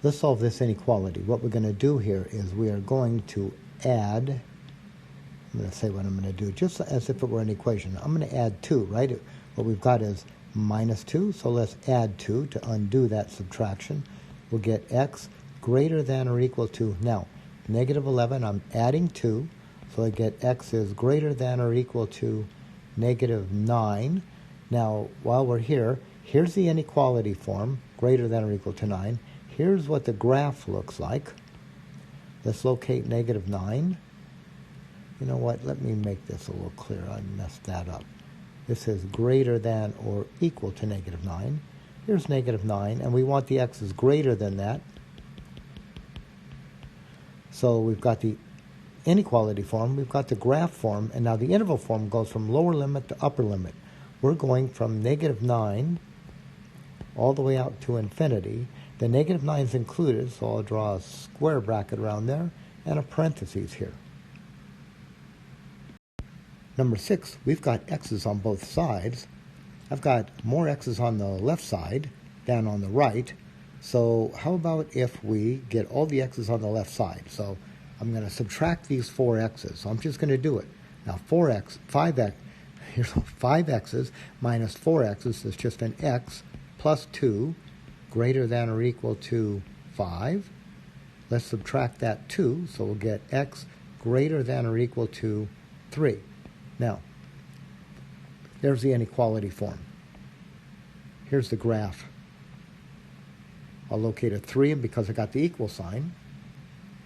Let's solve this inequality. What we're going to do here is we are going to add, I'm going to say what I'm going to do, just as if it were an equation. I'm going to add 2, right? What we've got is minus 2, so let's add 2 to undo that subtraction. We'll get x greater than or equal to, now, negative 11, I'm adding 2, so I get x is greater than or equal to negative 9. Now, while we're here, here's the inequality form, greater than or equal to 9. Here's what the graph looks like. Let's locate negative 9. You know what? Let me make this a little clearer. I messed that up. This is greater than or equal to negative 9. Here's negative 9, and we want the x's greater than that. So we've got the inequality form, we've got the graph form, and now the interval form goes from lower limit to upper limit. We're going from negative 9 all the way out to infinity. The negative 9 is included, so I'll draw a square bracket around there and a parentheses here. Number 6, we've got x's on both sides. I've got more x's on the left side than on the right. So how about if we get all the x's on the left side? So I'm going to subtract these 4 x's. So I'm just going to do it. Now 5 x's minus 4 x's is just an x plus 2 greater than or equal to 5. Let's subtract that 2, so we'll get x greater than or equal to 3. Now, there's the inequality form. Here's the graph. I'll locate a 3, and because I got the equal sign,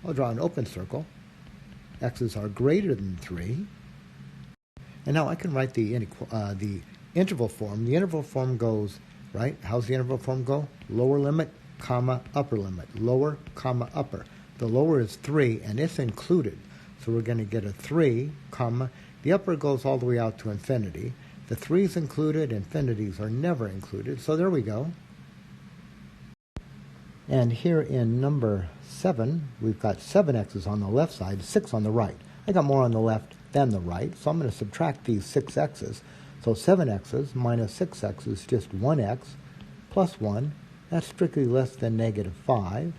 I'll draw an open circle. X's are greater than 3. And now I can write the interval form. The interval form goes, right? How's the interval form go? Lower limit, comma, upper limit. Lower, comma, upper. The lower is 3, and it's included. So we're going to get a 3, comma. The upper goes all the way out to infinity. The 3 is included, infinities are never included. So there we go. And here in number 7, we've got 7 x's on the left side, 6 on the right. I got more on the left than the right, so I'm going to subtract these 6 x's. So 7 x's minus 6 x's is just 1x plus 1. That's strictly less than negative 5.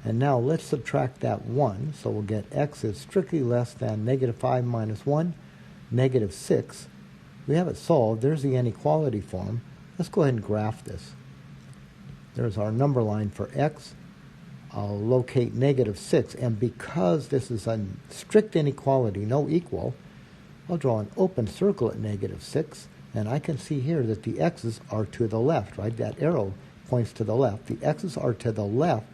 And now let's subtract that 1, so we'll get x is strictly less than negative 5 minus 1, negative 6. We have it solved. There's the inequality form. Let's go ahead and graph this. There's our number line for x. I'll locate negative 6, and because this is a strict inequality, no equal, I'll draw an open circle at negative 6, and I can see here that the x's are to the left, right? That arrow points to the left. The x's are to the left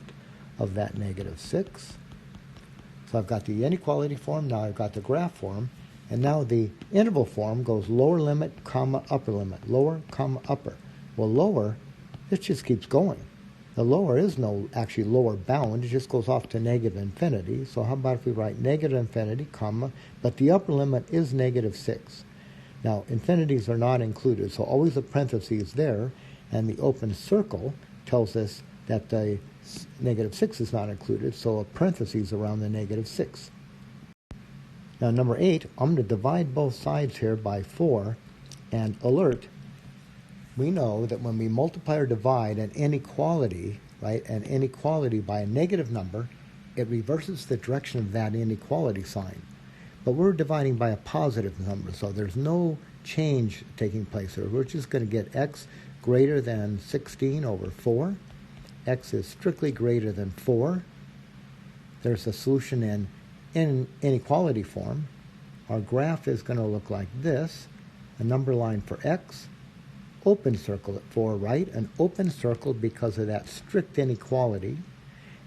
of that negative 6. So I've got the inequality form, now I've got the graph form, and now the interval form goes lower limit, comma, upper limit. Lower, comma, upper. Well, lower, it just keeps going. The lower is no actually lower bound. It just goes off to negative infinity. So how about if we write negative infinity, comma, but the upper limit is negative 6. Now, infinities are not included, so always a parentheses there, and the open circle tells us that the negative 6 is not included, so a parentheses around the negative 6. Now, number 8, I'm going to divide both sides here by 4, and alert, we know that when we multiply or divide an inequality, right, an inequality by a negative number, it reverses the direction of that inequality sign. But we're dividing by a positive number, so there's no change taking place here. We're just going to get x greater than 16 over 4. X is strictly greater than 4. There's a solution in inequality form. Our graph is going to look like this. A number line for x. Open circle at 4, right? An open circle because of that strict inequality.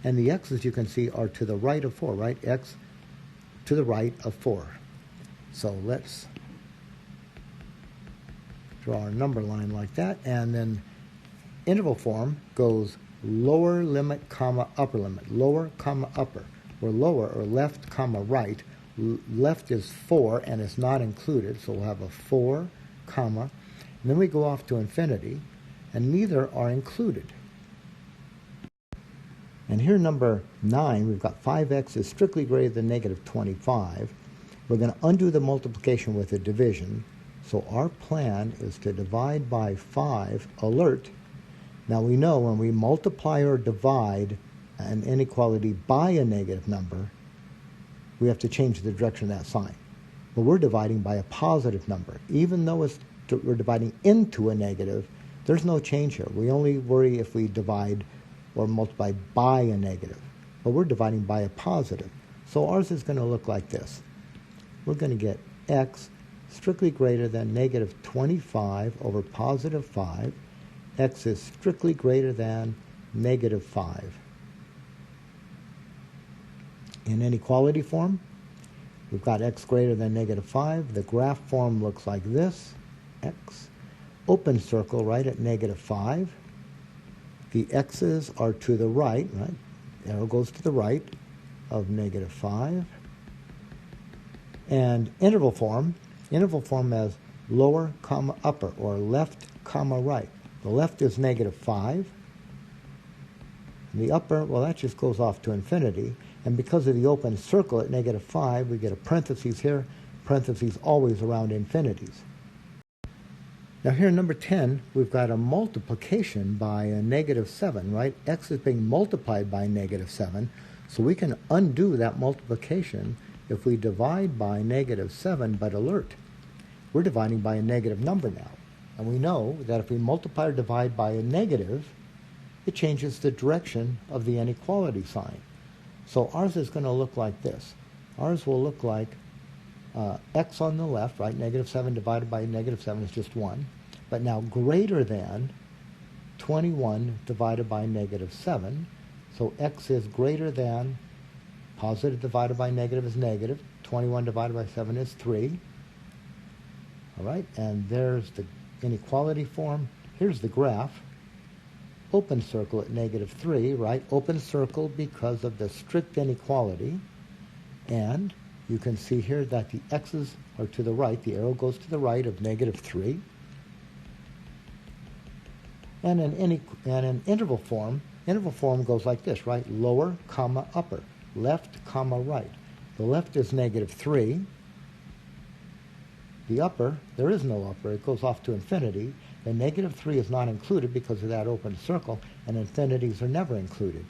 And the x's, you can see, are to the right of 4, right? X to the right of 4. So let's draw our number line like that. And then interval form goes lower limit, comma, upper limit. Lower, comma, upper. Where lower, or left, comma, right. Left is 4, and it's not included. So we'll have a 4, comma. And then we go off to infinity, and neither are included. And here, number 9, we've got 5x is strictly greater than negative 25. We're going to undo the multiplication with a division. So our plan is to divide by 5, alert. Now we know when we multiply or divide an inequality by a negative number, we have to change the direction of that sign. But we're dividing by a positive number. Even though we're dividing into a negative, there's no change here. We only worry if we divide or multiply by a negative. But we're dividing by a positive. So ours is going to look like this. We're going to get x strictly greater than negative 25 over positive 5. X is strictly greater than negative 5. In inequality form, we've got x greater than negative 5. The graph form looks like this. X, open circle right at negative 5. The x's are to the right, right? Arrow goes to the right of negative 5. And interval form as lower comma upper, or left comma right. The left is negative 5. And the upper, well, that just goes off to infinity. And because of the open circle at negative 5, we get a parentheses here, parentheses always around infinities. Now here in number 10, we've got a multiplication by a negative 7, right? X is being multiplied by negative 7, so we can undo that multiplication if we divide by negative 7, but alert, we're dividing by a negative number now. And we know that if we multiply or divide by a negative, it changes the direction of the inequality sign. So ours is going to look like this. Ours will look like x on the left, right? Negative 7 divided by negative 7 is just 1. But now greater than 21 divided by negative 7. So x is greater than, positive divided by negative is negative. 21 divided by 7 is 3. All right, and there's the inequality form. Here's the graph. Open circle at negative 3, right? Open circle because of the strict inequality. And you can see here that the x's are to the right. The arrow goes to the right of negative 3. And an interval form goes like this, right? Lower, comma, upper. Left, comma, right. The left is negative 3. The upper, there is no upper. It goes off to infinity. And negative 3 is not included because of that open circle, and infinities are never included.